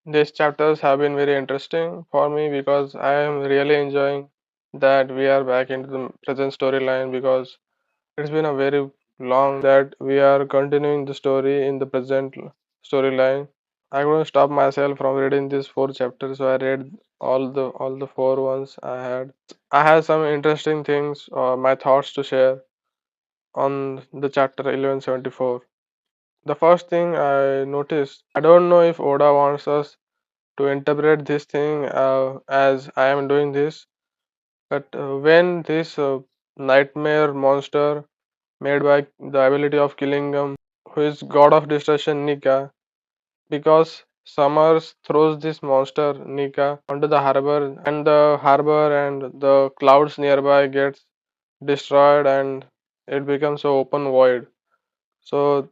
These chapters have been very interesting for me because I am really enjoying that we are back into the present storyline because it's been a very long that we are continuing the story in the present storyline. I couldn't stop myself from reading these four chapters, so I read all the four ones I had. I had some interesting things, my thoughts to share on the chapter 1174. The first thing I noticed, I don't know if Oda wants us to interpret this thing as I am doing this, but when this nightmare monster made by the ability of Killingam, who is god of destruction Nika, because Summers throws this monster Nika onto the harbor, and the harbor and the clouds nearby gets destroyed, and it becomes an open void. So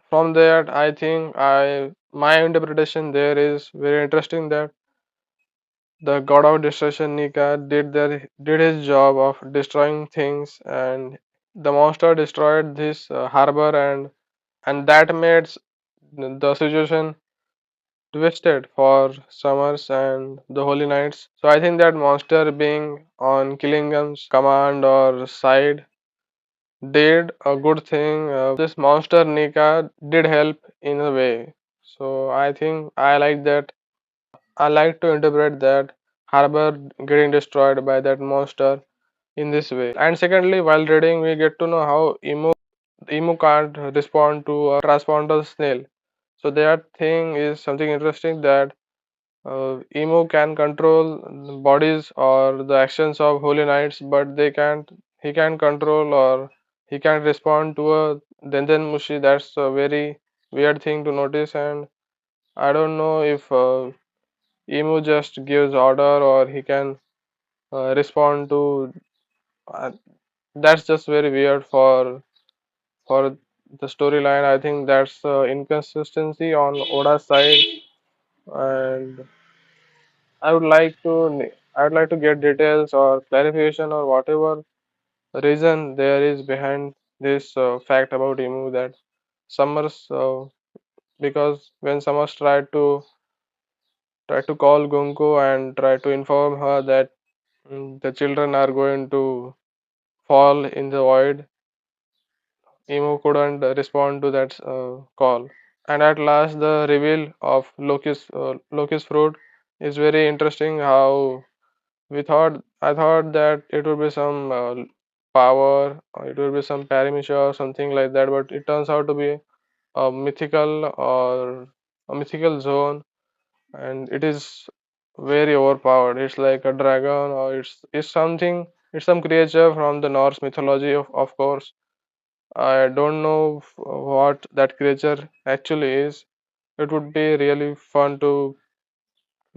from that, I think I my interpretation there is very interesting that the god of destruction Nika did his job of destroying things, and the monster destroyed this harbor, and that made the situation twisted for Summers and the Holy Knights. So I think that monster being on Killingham's command or side did a good thing. This monster Nika did help in a way. So I think I like that. I like to interpret that harbor getting destroyed by that monster in this way. And secondly, while reading, we get to know how Emu can't respond to a transponder snail. So that thing is something interesting that Emu can control the bodies or the actions of holy knights, but they can't. He can control or he can respond to a Denzen Mushi. That's a very weird thing to notice, and I don't know if Emu just gives order or he can respond to. Uh, that's just very weird for the storyline. I think that's inconsistency on Oda's side, and I would like to I would like to get details or clarification or whatever reason there is behind this fact about Emu that Summers because when Summers tried to call Gunko and try to inform her that the children are going to fall in the void, Emu couldn't respond to that call. And at last, the reveal of Loki's fruit is very interesting. How I thought that it would be some power, or it would be some paramecia or something like that, but it turns out to be a mythical or a mythical zone, and it is very overpowered. It's like a dragon, or it's something. It's some creature from the Norse mythology, of course. I don't know what that creature actually is. It would be really fun to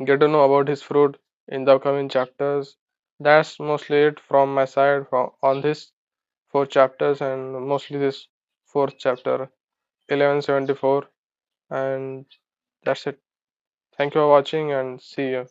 get to know about his fruit in the upcoming chapters. That's mostly it from my side on this four chapters and mostly this fourth chapter 1174, and that's it. Thank you for watching and see you.